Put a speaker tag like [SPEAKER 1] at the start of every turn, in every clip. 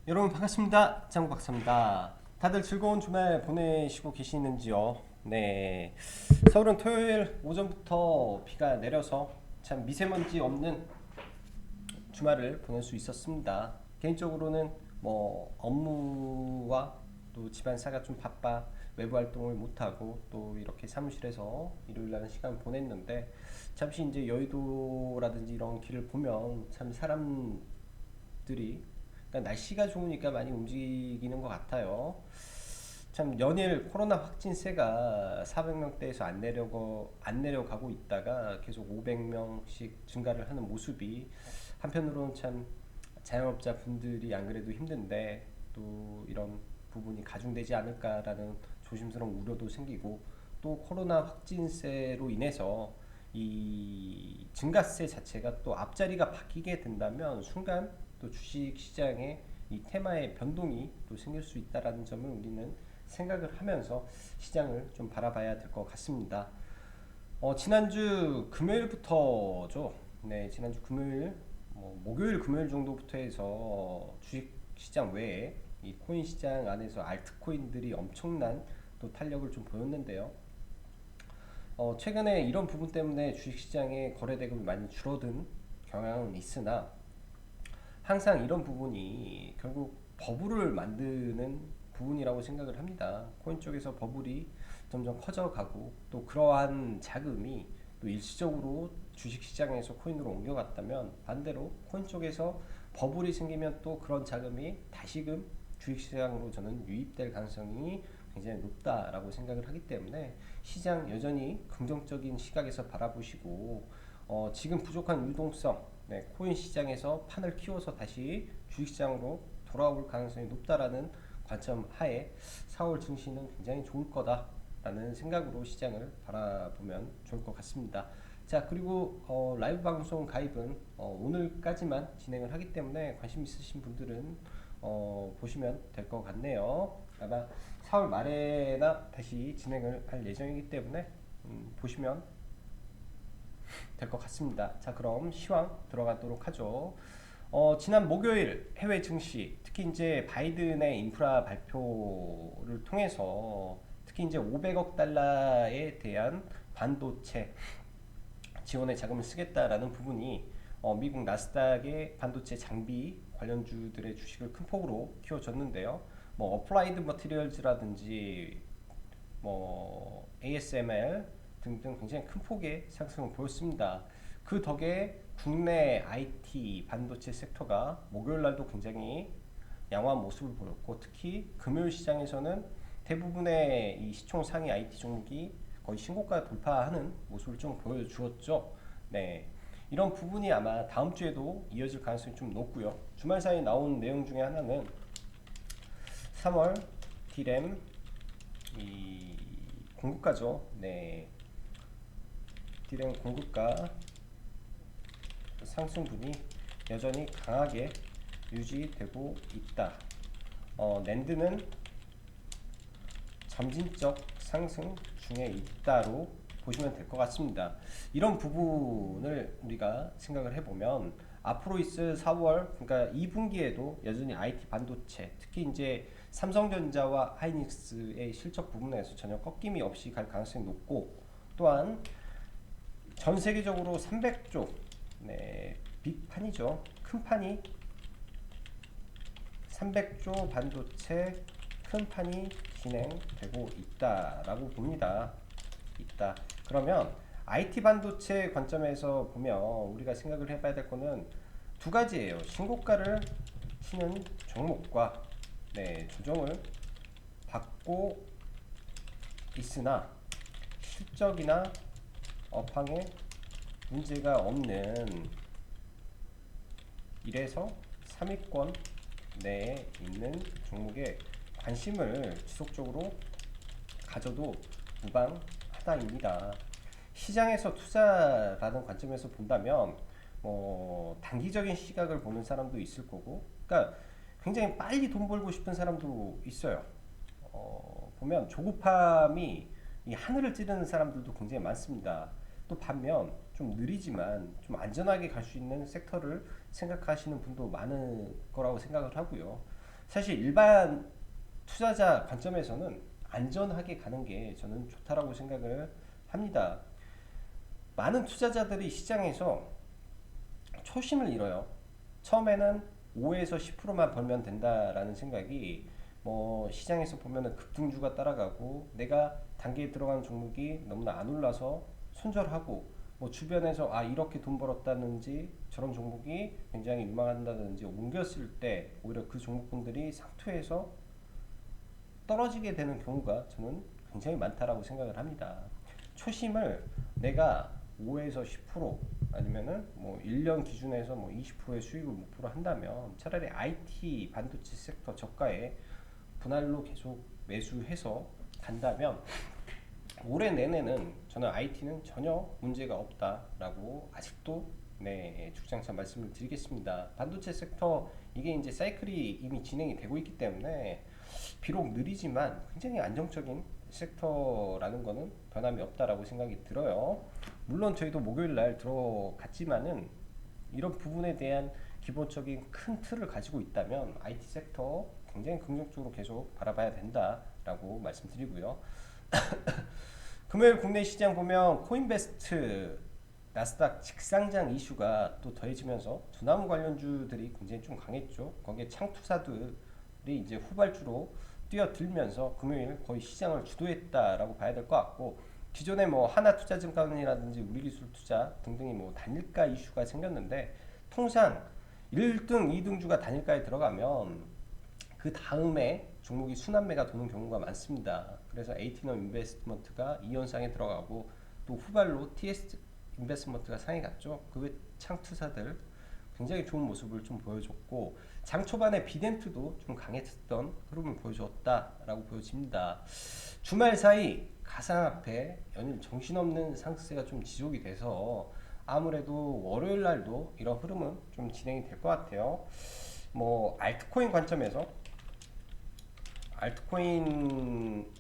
[SPEAKER 1] 여러분 반갑습니다. 장 박사입니다. 다들 즐거운 주말 보내시고 계시는지요? 네. 서울은 토요일 오전부터 비가 내려서 참 미세먼지 없는 주말을 보낼 수 있었습니다. 개인적으로는 뭐 업무와 또 집안사가 좀 바빠 외부 활동을 못하고 또 이렇게 사무실에서 일요일날 시간 보냈는데 잠시 이제 여의도라든지 이런 길을 보면 참 사람들이 그러니까 날씨가 좋으니까 많이 움직이는 것 같아요. 참 연일 코로나 확진세가 400명대에서 안 내려가고 있다가 계속 500명씩 증가를 하는 모습이 한편으로는 참 자영업자 분들이 안 그래도 힘든데 또 이런 부분이 가중되지 않을까라는 조심스러운 우려도 생기고 또 코로나 확진세로 인해서 이 증가세 자체가 또 앞자리가 바뀌게 된다면 순간 또 주식 시장의 이 테마의 변동이 또 생길 수 있다라는 점을 우리는 생각을 하면서 시장을 좀 바라봐야 될 것 같습니다. 지난주 금요일부터죠. 네, 지난주 금요일, 목요일, 금요일 정도부터 해서 주식 시장 외에 이 코인 시장 안에서 알트코인들이 엄청난 또 탄력을 좀 보였는데요. 최근에 이런 부분 때문에 주식 시장의 거래 대금이 많이 줄어든 경향은 있으나 항상 이런 부분이 결국 버블을 만드는 부분이라고 생각을 합니다. 코인 쪽에서 버블이 점점 커져가고 또 그러한 자금이 또 일시적으로 주식시장에서 코인으로 옮겨갔다면 반대로 코인 쪽에서 버블이 생기면 또 그런 자금이 다시금 주식시장으로 저는 유입될 가능성이 굉장히 높다라고 생각을 하기 때문에 시장 여전히 긍정적인 시각에서 바라보시고 지금 부족한 유동성 네, 코인 시장에서 판을 키워서 다시 주식시장으로 돌아올 가능성이 높다라는 관점 하에 4월 증시는 굉장히 좋을 거다라는 생각으로 시장을 바라보면 좋을 것 같습니다. 자, 그리고 라이브 방송 가입은 오늘까지만 진행을 하기 때문에 관심 있으신 분들은 보시면 될 것 같네요. 아마 4월 말에나 다시 진행을 할 예정이기 때문에 보시면 될 것 같습니다. 자, 그럼 시황 들어가도록 하죠. 지난 목요일 해외 증시, 특히 이제 바이든의 인프라 발표를 통해서 특히 이제 500억 달러에 대한 반도체 지원에 자금을 쓰겠다라는 부분이 미국 나스닥의 반도체 장비 관련주들의 주식을 큰 폭으로 키워줬는데요. 뭐 어플라이드 머티리얼즈라든지 뭐 ASML 등등 굉장히 큰 폭의 상승을 보였습니다. 그 덕에 국내 IT 반도체 섹터가 목요일 날도 굉장히 양호한 모습을 보였고 특히 금요일 시장에서는 대부분의 이 시총 상위 IT 종목이 거의 신고가 돌파하는 모습을 좀 보여주었죠. 네. 이런 부분이 아마 다음 주에도 이어질 가능성이 좀 높고요. 주말 사이 나온 내용 중에 하나는 3월 D램 이 공급가죠. 네. D램 공급가 상승분이 여전히 강하게 유지되고 있다. 낸드는 점진적 상승 중에 있다로 보시면 될 것 같습니다. 이런 부분을 우리가 생각을 해보면 앞으로 있을 4월 그러니까 2분기에도 여전히 IT 반도체 특히 이제 삼성전자와 하이닉스의 실적 부분에서 전혀 꺾임이 없이 갈 가능성이 높고 또한 전 세계적으로 300조 네, 빅판이죠. 큰 판이 300조 반도체 큰 판이 진행되고 있다라고 봅니다. 있다. 그러면 IT 반도체 관점에서 보면 우리가 생각을 해봐야 될 거는 두 가지예요. 신고가를 치는 종목과 네, 조정을 받고 있으나 실적이나 업황에 문제가 없는 1에서 3위권 내에 있는 종목에 관심을 지속적으로 가져도 무방하다입니다. 시장에서 투자라는 관점에서 본다면 단기적인 시각을 보는 사람도 있을 거고 그러니까 굉장히 빨리 돈 벌고 싶은 사람도 있어요. 보면 조급함이 이 하늘을 찌르는 사람들도 굉장히 많습니다. 또 반면 좀 느리지만 좀 안전하게 갈 수 있는 섹터를 생각하시는 분도 많을 거라고 생각을 하고요. 사실 일반 투자자 관점에서는 안전하게 가는 게 저는 좋다라고 생각을 합니다. 많은 투자자들이 시장에서 초심을 잃어요. 처음에는 5에서 10%만 벌면 된다라는 생각이 뭐 시장에서 보면은 급등주가 따라가고 내가 단기에 들어가는 종목이 너무나 안 올라서 손절하고 뭐 주변에서 아 이렇게 돈 벌었다든지 저런 종목이 굉장히 유망한다든지 옮겼을 때 오히려 그 종목분들이 상투에서 떨어지게 되는 경우가 저는 굉장히 많다라고 생각을 합니다. 초심을 내가 5에서 10% 아니면은 뭐 1년 기준에서 뭐 20%의 수익을 목표로 한다면 차라리 IT 반도체 섹터 저가에 분할로 계속 매수해서 간다면 올해 내내는 저는 IT는 전혀 문제가 없다라고 아직도 네, 주장차 말씀을 드리겠습니다. 반도체 섹터 이게 이제 사이클이 이미 진행이 되고 있기 때문에 비록 느리지만 굉장히 안정적인 섹터라는 거는 변함이 없다라고 생각이 들어요. 물론 저희도 목요일 날 들어갔지만은 이런 부분에 대한 기본적인 큰 틀을 가지고 있다면 IT 섹터 굉장히 긍정적으로 계속 바라봐야 된다라고 말씀드리고요. 금요일 국내 시장 보면 코인베스트 나스닥 직상장 이슈가 또 더해지면서 두나무 관련주들이 굉장히 좀 강했죠. 거기에 창투사들이 이제 후발주로 뛰어들면서 금요일 거의 시장을 주도했다라고 봐야 될 것 같고 기존에 뭐 하나투자증권이라든지 우리기술투자 등등이 뭐 단일가 이슈가 생겼는데 통상 1등, 2등주가 단일가에 들어가면 그 다음에 종목이 순환매가 도는 경우가 많습니다. 그래서 에이티너 인베스트먼트가 이연상에 들어가고 또 후발로 TS 인베스트먼트가 상에 갔죠. 그 외 창투사들 굉장히 좋은 모습을 좀 보여줬고 장 초반에 비덴트도 좀 강했던 흐름을 보여줬다라고 보여집니다. 주말 사이 가상화폐 연일 정신없는 상승세가 좀 지속이 돼서 아무래도 월요일 날도 이런 흐름은 좀 진행이 될 것 같아요. 뭐 알트코인 관점에서 알트코인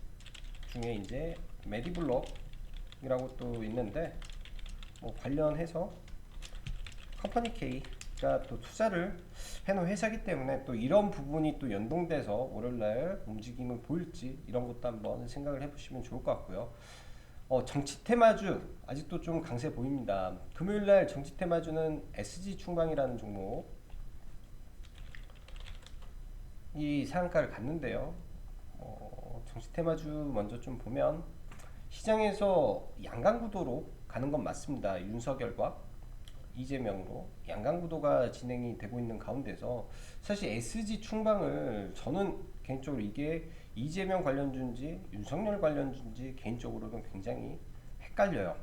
[SPEAKER 1] 중에 이제 메디블록이라고 또 있는데 뭐 관련해서 컴퍼니 K가 또 투자를 해놓은 회사이기 때문에 또 이런 부분이 또 연동돼서 월요일날 움직임을 보일지 이런 것도 한번 생각을 해보시면 좋을 것 같고요. 정치 테마주 아직도 좀 강세 보입니다. 금요일날 정치 테마주는 SG 충방이라는 종목 이 상한가를 갔는데요. 정치 테마주 먼저 좀 보면 시장에서 양강구도로 가는 건 맞습니다. 윤석열과 이재명으로 양강구도가 진행이 되고 있는 가운데서 사실 SG 충방을 저는 개인적으로 이게 이재명 관련주인지 윤석열 관련주인지 개인적으로는 굉장히 헷갈려요.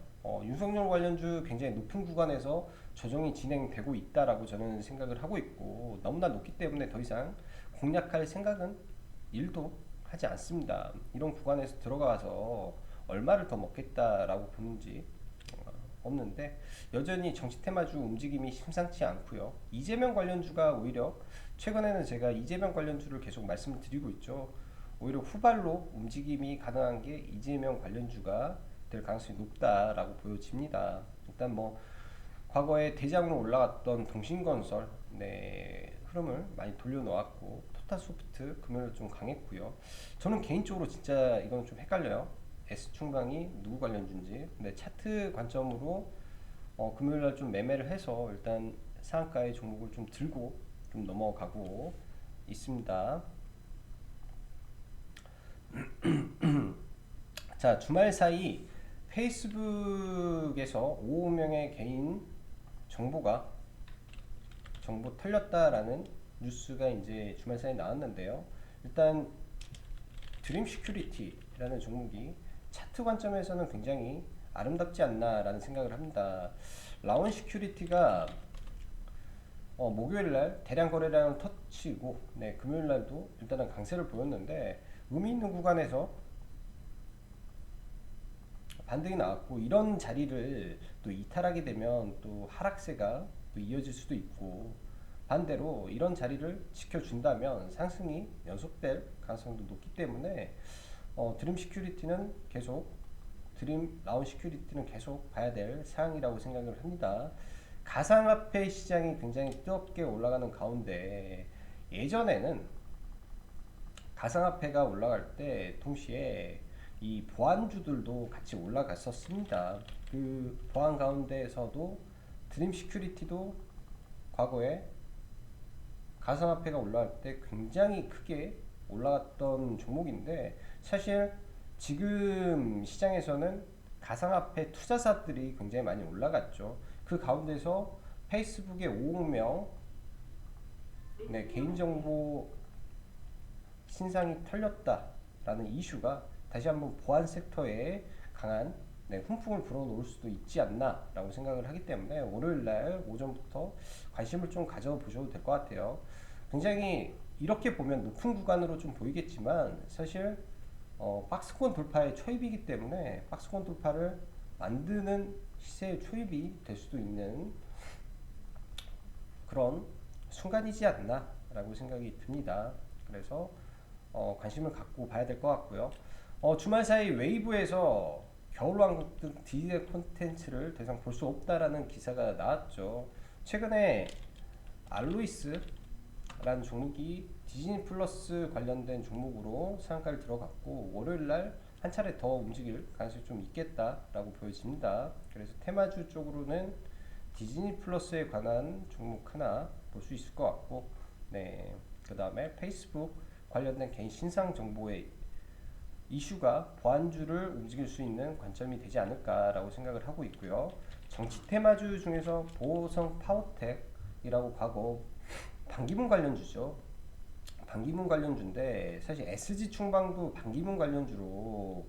[SPEAKER 1] 윤석열 관련주 굉장히 높은 구간에서 조정이 진행되고 있다라고 저는 생각을 하고 있고 너무나 높기 때문에 더 이상 공략할 생각은 1도 하지 않습니다. 이런 구간에서 들어가서 얼마를 더 먹겠다라고 보는지 없는데 여전히 정치 테마주 움직임이 심상치 않고요. 이재명 관련주가 오히려 최근에는 제가 이재명 관련주를 계속 말씀을 드리고 있죠. 오히려 후발로 움직임이 가능한 게 이재명 관련주가 될 가능성이 높다라고 보여집니다. 일단 뭐 과거에 대장으로 올라갔던 동신건설 네, 흐름을 많이 돌려놓았고 포타소프트 금요일 좀 강했고요. 저는 개인적으로 진짜 이건 좀 헷갈려요. S충방이 누구 관련주인지. 근데 차트 관점으로 금요일날 좀 매매를 해서 일단 상한가의 종목을 좀 들고 좀 넘어가고 있습니다. 자, 주말 사이 페이스북에서 5명의 개인 정보 털렸다라는 뉴스가 이제 주말 사이 나왔는데요. 일단 드림 시큐리티라는 종목이 차트 관점에서는 굉장히 아름답지 않나라는 생각을 합니다. 라온 시큐리티가 목요일날 대량 거래량을 터치고 네, 금요일날도 일단은 강세를 보였는데 의미 있는 구간에서 반등이 나왔고 이런 자리를 또 이탈하게 되면 또 하락세가 또 이어질 수도 있고 반대로 이런 자리를 지켜준다면 상승이 연속될 가능성도 높기 때문에 드림 시큐리티는 계속 드림 라운 시큐리티는 계속 봐야 될 사항이라고 생각을 합니다. 가상화폐 시장이 굉장히 뜨겁게 올라가는 가운데 예전에는 가상화폐가 올라갈 때 동시에 이 보안주들도 같이 올라갔었습니다. 그 보안 가운데에서도 드림 시큐리티도 과거에 가상화폐가 올라갈 때 굉장히 크게 올라갔던 종목인데, 사실 지금 시장에서는 가상화폐 투자사들이 굉장히 많이 올라갔죠. 그 가운데서 페이스북의 5억 명 개인정보 신상이 털렸다라는 이슈가 다시 한번 보안 섹터에 강한 훈풍을 불어넣을 수도 있지 않나라고 생각을 하기 때문에 월요일날 오전부터 관심을 좀 가져보셔도 될 것 같아요. 굉장히 이렇게 보면 높은 구간으로 좀 보이겠지만, 사실 박스권 돌파의 초입이기 때문에 박스권 돌파를 만드는 시세의 초입이 될 수도 있는 그런 순간이지 않나라고 생각이 듭니다. 그래서 관심을 갖고 봐야 될 것 같고요. 주말 사이 웨이브에서 겨울왕국 등 디지털 콘텐츠를 더 이상 볼 수 없다라는 기사가 나왔죠. 최근에 알로이스라는 종목이 디즈니 플러스 관련된 종목으로 상한가를 들어갔고, 월요일날 한 차례 더 움직일 가능성이 좀 있겠다라고 보여집니다. 그래서 테마주 쪽으로는 디즈니 플러스에 관한 종목 하나 볼 수 있을 것 같고, 그 다음에 페이스북 관련된 개인 신상 정보의 이슈가 보안주를 움직일 수 있는 관점이 되지 않을까라고 생각을 하고 있고요. 정치 테마주 중에서 보성 파워텍이라고 과거 반기문 관련주죠. 반기문 관련주인데, 사실 SG 충방도 반기문 관련주로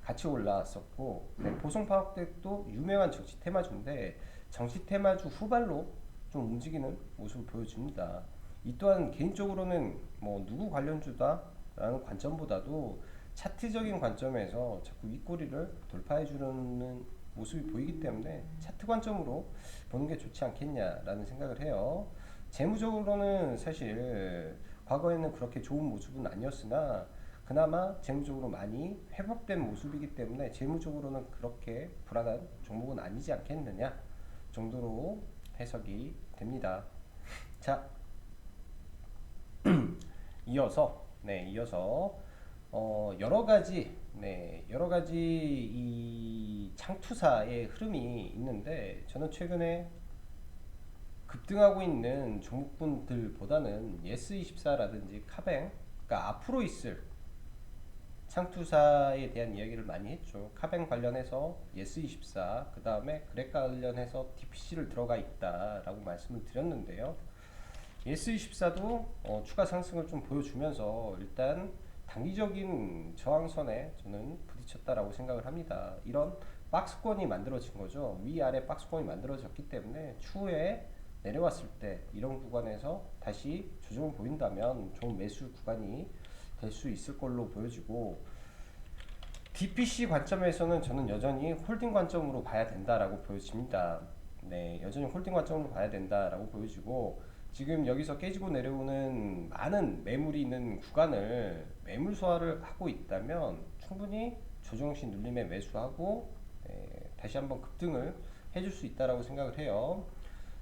[SPEAKER 1] 같이 올라왔었고, 보성 파워텍도 유명한 정치 테마주인데 정치 테마주 후발로 좀 움직이는 모습을 보여줍니다. 이 또한 개인적으로는 뭐 누구 관련주다라는 관점보다도 차트적인 관점에서 자꾸 윗꼬리를 돌파해 주는 모습이 보이기 때문에 차트 관점으로 보는 게 좋지 않겠냐라는 생각을 해요. 재무적으로는 사실 과거에는 그렇게 좋은 모습은 아니었으나 그나마 재무적으로 많이 회복된 모습이기 때문에 재무적으로는 그렇게 불안한 종목은 아니지 않겠느냐 정도로 해석이 됩니다. 자, 이어서 여러 가지 이 창투사의 흐름이 있는데, 저는 최근에 급등하고 있는 종목군들보다는 예스24라든지 카뱅, 그러니까 앞으로 있을 창투사에 대한 이야기를 많이 했죠. 카뱅 관련해서 예스24, 그 다음에 그렉 관련해서 DPC를 들어가 있다라고 말씀을 드렸는데요. 예스24도 추가 상승을 좀 보여주면서 일단 단기적인 저항선에 저는 부딪혔다라고 생각을 합니다. 이런 박스권이 만들어진 거죠. 위아래 박스권이 만들어졌기 때문에 추후에 내려왔을 때 이런 구간에서 다시 조정을 보인다면 좋은 매수 구간이 될 수 있을 걸로 보여지고, DPC 관점에서는 저는 여전히 홀딩 관점으로 봐야 된다라고 보여집니다. 여전히 홀딩 관점으로 봐야 된다라고 보여지고, 지금 여기서 깨지고 내려오는 많은 매물이 있는 구간을 매물 소화를 하고 있다면 충분히 조정시 눌림에 매수하고 다시 한번 급등을 해줄 수 있다라고 생각을 해요.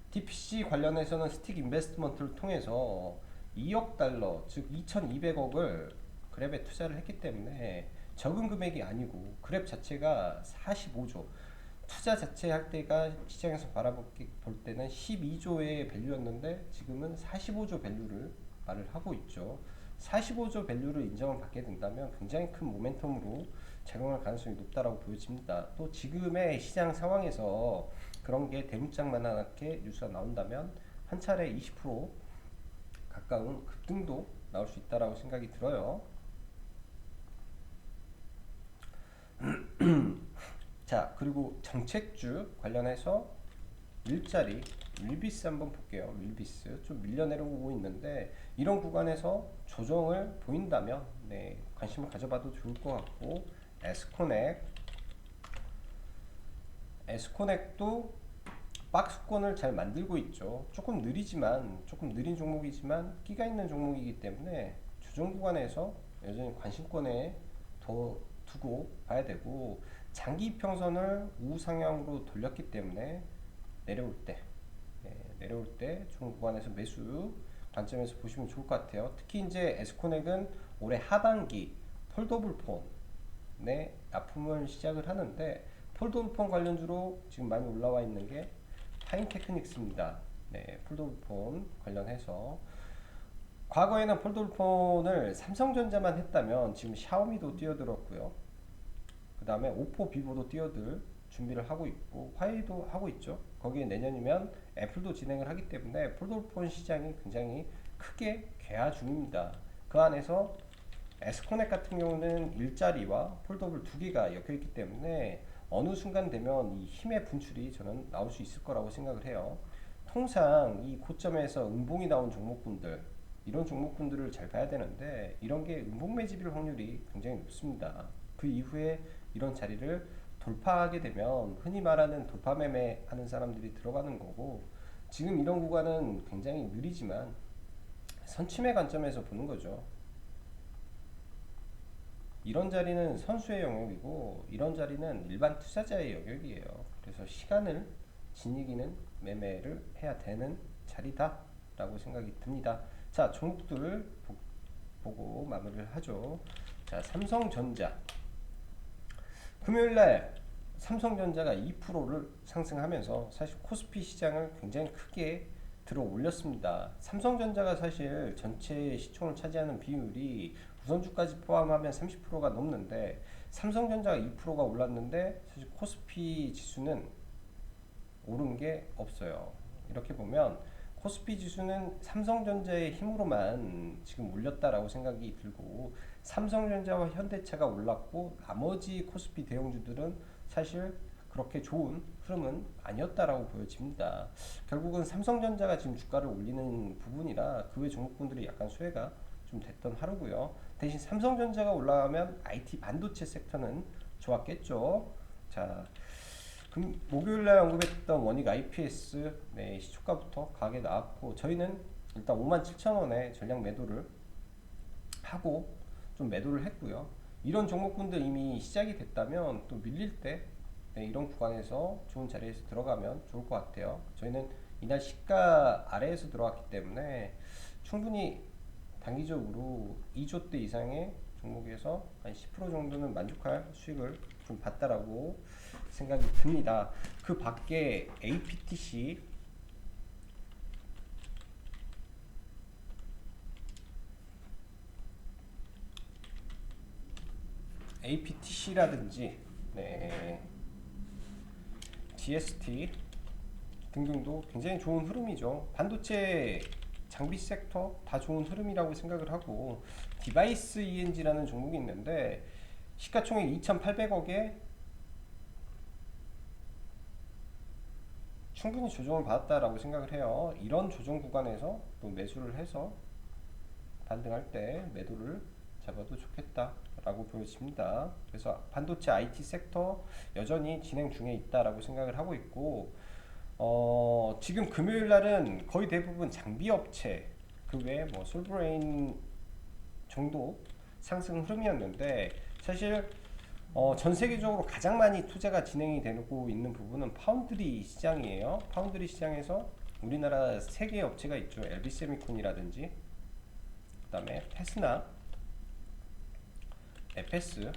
[SPEAKER 1] DPC 관련해서는 스틱 인베스트먼트를 통해서 2억 달러, 즉 2,200억을 그랩에 투자를 했기 때문에 적은 금액이 아니고, 그랩 자체가 45조, 투자 자체 할 때가 시장에서 바라볼 때는 12조의 밸류였는데 지금은 45조 밸류를 말을 하고 있죠. 45조 밸류를 인정을 받게 된다면 굉장히 큰 모멘텀으로 작용할 가능성이 높다라고 보여집니다. 또 지금의 시장 상황에서 그런 게 대문짝만하게 뉴스가 나온다면 한 차례 20% 가까운 급등도 나올 수 있다라고 생각이 들어요. 자, 그리고 정책주 관련해서 일자리 윌비스 한번 볼게요. 윌비스 좀 밀려 내려오고 있는데 이런 구간에서 조정을 보인다면 관심을 가져봐도 좋을 것 같고, 에스코넥도 박스권을 잘 만들고 있죠. 조금 느린 종목이지만 끼가 있는 종목이기 때문에 조정 구간에서 여전히 관심권에 더 두고 봐야 되고, 장기 이평선을 우상향으로 돌렸기 때문에 내려올 때 좋은 구간에서 매수 관점에서 보시면 좋을 것 같아요. 특히 이제 에스코넥은 올해 하반기 폴더블 폰에 납품을 시작을 하는데, 폴더블 폰 관련주로 지금 많이 올라와 있는 게 타임테크닉스입니다. 네, 폴더블 폰 관련해서 과거에는 폴더블 폰을 삼성전자만 했다면 지금 샤오미도 뛰어들었고요. 그 다음에 오포, 비보도 뛰어들 준비를 하고 있고, 화웨이도 하고 있죠. 거기에 내년이면 애플도 진행을 하기 때문에 폴더폰 시장이 굉장히 크게 개화 중입니다. 그 안에서 에스코넥 같은 경우는 일자리와 폴더블 두 개가 엮여 있기 때문에 어느 순간 되면 이 힘의 분출이 저는 나올 수 있을 거라고 생각을 해요. 통상 이 고점에서 음봉이 나온 종목군들, 이런 종목군들을 잘 봐야 되는데, 이런 게 음봉 매집일 확률이 굉장히 높습니다. 그 이후에 이런 자리를 돌파하게 되면 흔히 말하는 돌파 매매 하는 사람들이 들어가는 거고, 지금 이런 구간은 굉장히 느리지만 선침의 관점에서 보는 거죠. 이런 자리는 선수의 영역이고, 이런 자리는 일반 투자자의 영역이에요. 그래서 시간을 지니기는 매매를 해야 되는 자리다 라고 생각이 듭니다. 자, 종목들 보고 마무리를 하죠. 자, 삼성전자. 금요일날 삼성전자가 2%를 상승하면서 사실 코스피 시장을 굉장히 크게 들어 올렸습니다. 삼성전자가 사실 전체 시총을 차지하는 비율이 우선주까지 포함하면 30%가 넘는데, 삼성전자가 2%가 올랐는데 사실 코스피 지수는 오른 게 없어요. 이렇게 보면 코스피 지수는 삼성전자의 힘으로만 지금 올렸다라고 생각이 들고, 삼성전자와 현대차가 올랐고 나머지 코스피 대형주들은 사실 그렇게 좋은 흐름은 아니었다라고 보여집니다. 결국은 삼성전자가 지금 주가를 올리는 부분이라 그 외 종목군들이 약간 수혜가 좀 됐던 하루고요. 대신 삼성전자가 올라가면 IT 반도체 섹터는 좋았겠죠. 자, 목요일날 언급했던 원익 IPS, 네, 시초가부터 가게 나왔고, 저희는 일단 57,000원에 전량 매도를 하고 좀 매도를 했고요. 이런 종목군들 이미 시작이 됐다면 또 밀릴 때, 네, 이런 구간에서 좋은 자리에서 들어가면 좋을 것 같아요. 저희는 이날 시가 아래에서 들어왔기 때문에 충분히 단기적으로 2조대 이상의 종목에서 한 10% 정도는 만족할 수익을 좀 봤다라고 생각이 듭니다. 그 밖에 APTC라든지, 네, GST 등등도 굉장히 좋은 흐름이죠. 반도체 장비 섹터 다 좋은 흐름이라고 생각을 하고, 디바이스 ENG라는 종목이 있는데 시가총액 2,800억에 충분히 조정을 받았다라고 생각을 해요. 이런 조정 구간에서 또 매수를 해서 반등할 때 매도를 잡아도 좋겠다라고 보여집니다. 그래서 반도체 IT 섹터 여전히 진행 중에 있다라고 생각을 하고 있고, 지금 금요일 날은 거의 대부분 장비 업체, 그 외에 뭐 솔브레인 정도 상승 흐름이었는데, 사실 전 세계적으로 가장 많이 투자가 진행이 되고 있는 부분은 파운드리 시장이에요. 파운드리 시장에서 우리나라 세 개 업체가 있죠. LB세미콘이라든지, 그 다음에 테스나, 에페스,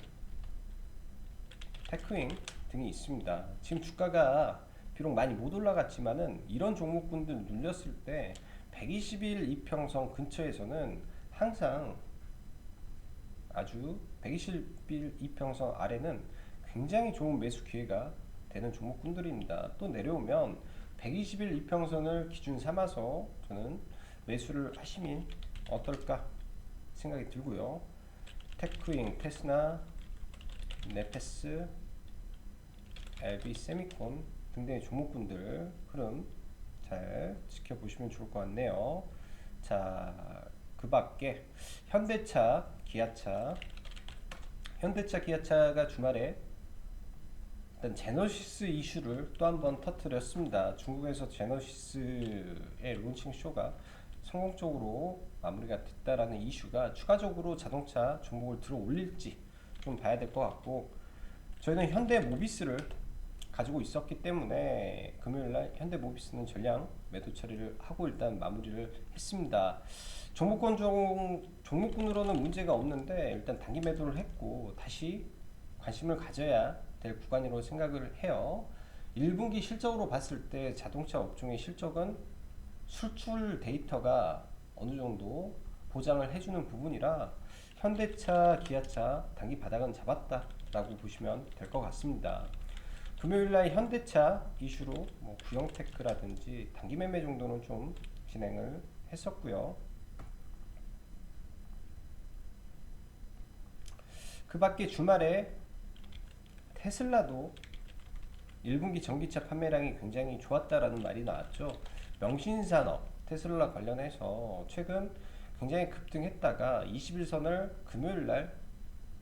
[SPEAKER 1] 테크윙 등이 있습니다. 지금 주가가 비록 많이 못 올라갔지만은 이런 종목군들 눌렸을 때 120일 이평선 근처에서는 항상 아주 120일 이평선 아래는 굉장히 좋은 매수 기회가 되는 종목군들입니다. 또 내려오면 120일 이평선을 기준 삼아서 저는 매수를 하시면 어떨까 생각이 들고요. 테크윙, 테스나, 네페스, LB세미콘 등등의 종목군들 흐름 잘 지켜보시면 좋을 것 같네요. 자, 그 밖에 현대차, 기아차, 기아차가 주말에 일단 제너시스 이슈를 또 한 번 터뜨렸습니다. 중국에서 제너시스의 론칭 쇼가 성공적으로 마무리가 됐다라는 이슈가 추가적으로 자동차 종목을 들어 올릴지 좀 봐야 될 것 같고, 저희는 현대 모비스를 가지고 있었기 때문에 금요일날 현대모비스는 전량 매도 처리를 하고 일단 마무리를 했습니다. 종목군으로는 문제가 없는데 일단 단기 매도를 했고 다시 관심을 가져야 될 구간이라고 생각을 해요. 1분기 실적으로 봤을 때 자동차 업종의 실적은 수출 데이터가 어느 정도 보장을 해주는 부분이라 현대차, 기아차 단기 바닥은 잡았다라고 보시면 될 것 같습니다. 금요일날 현대차 이슈로 뭐 구형테크라든지 단기 매매 정도는 좀 진행을 했었고요. 그 밖에 주말에 테슬라도 1분기 전기차 판매량이 굉장히 좋았다라는 말이 나왔죠. 명신산업 테슬라 관련해서 최근 굉장히 급등했다가 21선을 금요일날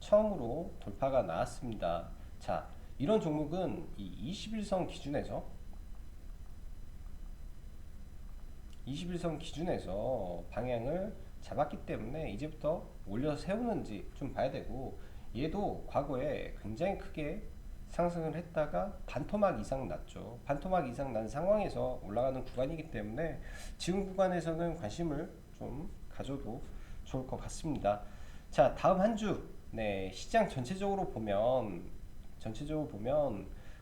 [SPEAKER 1] 처음으로 돌파가 나왔습니다. 자, 이런 종목은 이 21선 기준에서 방향을 잡았기 때문에 이제부터 올려서 세우는지 좀 봐야 되고, 얘도 과거에 굉장히 크게 상승을 했다가 반토막 이상 났죠. 반토막 이상 난 상황에서 올라가는 구간이기 때문에 지금 구간에서는 관심을 좀 가져도 좋을 것 같습니다. 자, 다음 한 주, 네, 시장 전체적으로 보면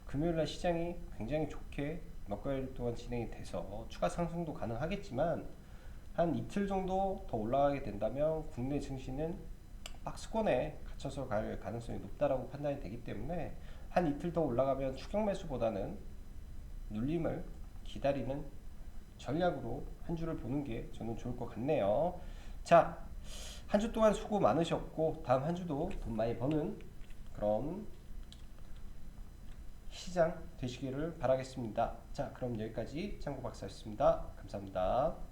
[SPEAKER 1] 금요일날 시장이 굉장히 좋게 몇 가일 동안 진행이 돼서 추가 상승도 가능하겠지만 한 이틀 정도 더 올라가게 된다면 국내 증시는 박스권에 갇혀서 갈 가능성이 높다라고 판단이 되기 때문에 한 이틀 더 올라가면 추격 매수보다는 눌림을 기다리는 전략으로 한 주를 보는 게 저는 좋을 것 같네요. 자, 한 주 동안 수고 많으셨고 다음 한 주도 돈 많이 버는 그런 시장 되시기를 바라겠습니다. 자, 그럼 여기까지 창구 박사였습니다. 감사합니다.